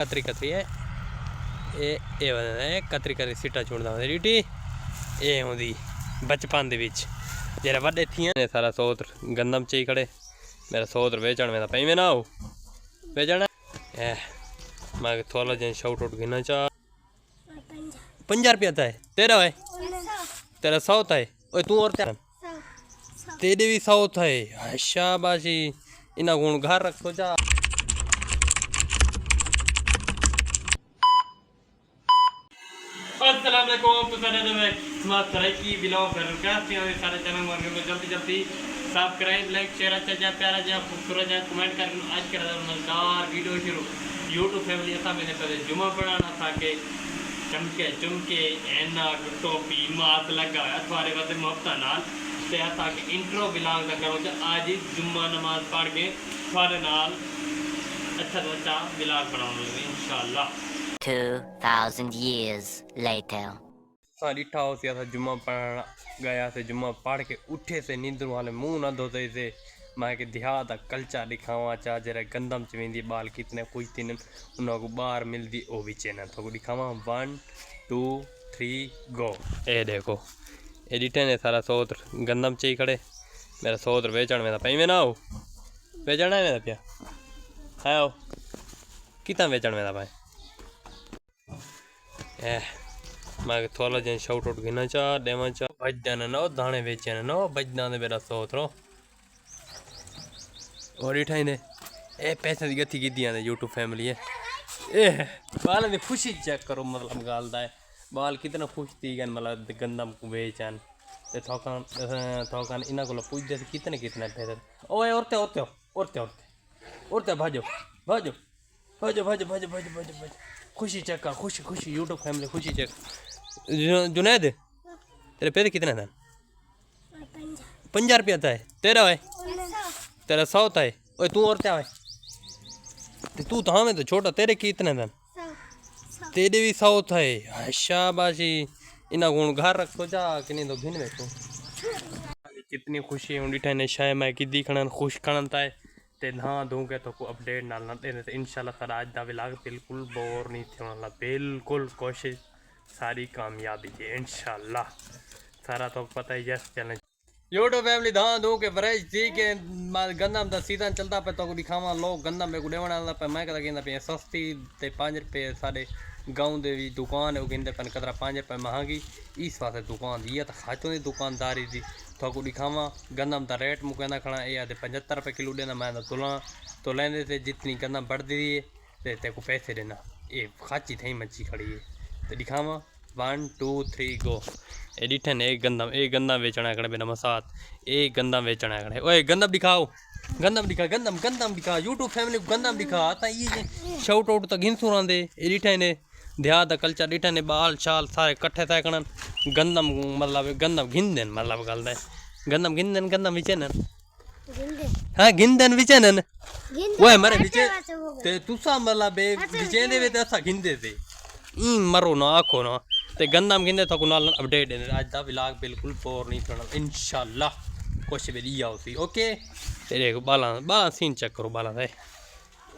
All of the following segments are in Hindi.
कतरी कतरी है ये कतरी कतरी सीटा चुनदा होंदे रीटी ये होंदी बचपन दे विच जेरे वड्डे थियां ने सारा सोत्र गंदम ची खड़े मेरा सोत्र वेचण में पई में ना हो वेचण ए मैं थोड़ा जन शाउट आउट गिना चा 50 रुपया था तेरा है तेरा 100 था ओए तू और तेरा तेरे भी 100 था शाबाशी इना गुण घर रख सोचा अस्सलाम वालेकुम तो सारे में स्मार्ट तरह की ब्लॉग करते हैं सारे चैनल वर्ग को जल्दी जल्दी सब्सक्राइब लाइक शेयर अच्छा जा प्यारा जा खूबसूरत जा कमेंट कर आज कर मजेदार वीडियो शुरू यूट्यूब फैमिली असा मैंने पहले जुमा पढ़ाना था कि चमके चुमके ऐना टोपी मात लगा अथवारे वाले मुफ्ता नाल ते असा के इंट्रो ब्लॉग दा करो आज ही जुम्मा नमाज पढ़ के थोड़े नाल अच्छा तो अच्छा ब्लॉग बनाने लगे इंशाल्लाह 2000 years later सारी ठाओ से था जुम्मा पढ़ना गया से जुम्मा पढ़ के उठे से नींद वाले मुंह ना धोते से मैं के देहात कल्चर दिखावा चा जरा गंदम च वेंदी बाल कितने पूछती न उनको बाहर मिलती ओ भी चैनल तो दिखावा 1 2 3 गो ए देखो एडिटर ने सारा सोत्र गंदम च ही खड़े मेरा सोत्र वेचण में पई में ना हो वेचण है मेरा पिया है कितना वेचण में भाई मैं थोड़ा जन शाउट आउट गिना चा देवा चा बजदान नो दाने बेचन नो बजदान मेरा सोतरो और इठाई ने ए पैसे दी गति की दियां ने यूट्यूब फैमिली है ए बाल दी खुशी चेक करो मतलब गाल दा बाल कितना खुश थी गन मतलब गंदम को बेचन ते थोकान इना को पूछ दे कितने कितने पैसे ओए औरते भाजो भाजो भाजो भाजो भाजो भाजो भाजो खुशी चेक कर खुशी खुशी यूट्यूब फैमिली खुशी चेक जुनैद तेरे पैसे कितने थे 50 रुपया था तेरा है तेरा 100 था ओए तू और क्या है तू तो हमें तो छोटा तेरे कितने थे तेरे भी 100 था शाबाशी इना गुण घर रख सोचा कि नहीं तो गिन में तू कितनी खुशी है उंडी ने शायद मैं कि दिखना खुश करना था ते ना दूंगे तो को अपडेट नाल ना देने ते इंशाल्लाह सारा आज दा व्लॉग बिल्कुल बोर नहीं थे वाला बिल्कुल कोशिश सारी कामयाबी है इंशाल्लाह सारा तो पता ही यस चैलेंज यूट्यूब फैमिली धा दूं के फ्रेश थी के गंदम दा सीजन चलता पे तो को दिखावा लोग गंदम में को देवण वाला पे मैं कहता कहंदा पे सस्ती ते 5 रुपए सारे गांव दे भी दुकान है कहंदे पे कदरा 5 रुपए महंगी इस वास्ते दुकान दी तो खाचों दी दुकानदारी दी तो दिखावा गंदम का रेट मुँह कहना खड़ा ये आते 75 रुपए किलो देना मैं तुला तो लेंदे थे जितनी गंदम बढ़ती है तो ते को पैसे देना ये खाची थी मच्छी खड़ी है तो दिखावा 1 2 3 गो एडिटन एक गंदम बेचना खड़े बिना मसात एक गंदम बेचना खड़े ओए गंदम दिखाओ गंदम दिखा यूट्यूब फैमिली गंदम दिखा आता ये शाउट आउट तो गिन सुना दे एडिटन ने देहात कल्चर डिठा ने बाल शाल सारे कट्ठे तय कर गंदम मतलब गंदम गिन देन मतलब गल गंदम गिन देन गंदम विचन हाँ गिन देन विचन ओए मरे विचे ते तुसा मतलब विचे दे ते असा गिन दे ते मरो ना आखो ना ते गंदम गिन दे तो नाल अपडेट दे आज दा व्लॉग बिल्कुल बोर नहीं थोड़ा इंशाल्लाह कुछ भी लिया उसी ओके तेरे बाला सीन चेक करो बाला दे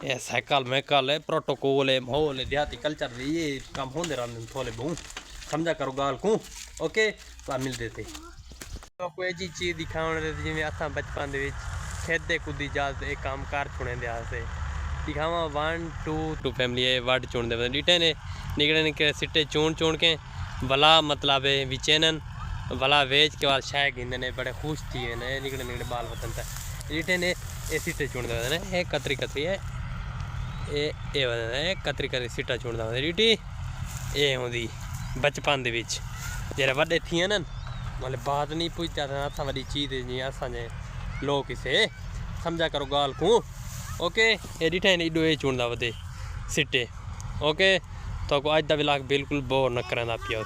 ये साइकिल मैकल है प्रोटोकॉल है माहौल है देहाती कल्चर है ये काम होंदे रहंदे थोड़े बहु समझा करो गाल को ओके तो मिलते थे तो कोई जी चीज़ दिखाने दे जिवें असां बचपन दे विच खेदे कुदी जाते एक काम कार छुड़े दे आसे दिखावा 1 2 फैमिली है वर्ड चुन दे डिटे ने निकले सिट्टे चुन के वला मतलब है विचेनन वला वेच के बाद शाय गिंदे ने बड़े खुश थी ने निकले बाल वतन था डिटे ने ए सिट्टे चुन दे ने ए कतरी है ये कतरी कतरी सीटा चुनदा होंदे रीटी ये होंदी बचपन दे विच जेरे वड्डे थियां न मतलब बात नहीं पूछता था असा वड्डी चीज़ जी असांजे लोग किसे समझा करो गाल को ओके ये डिठा ने इडो ये चुनदा वदे सीटे ओके तो आज दा व्लॉग बिल्कुल बोर न करंदा पिया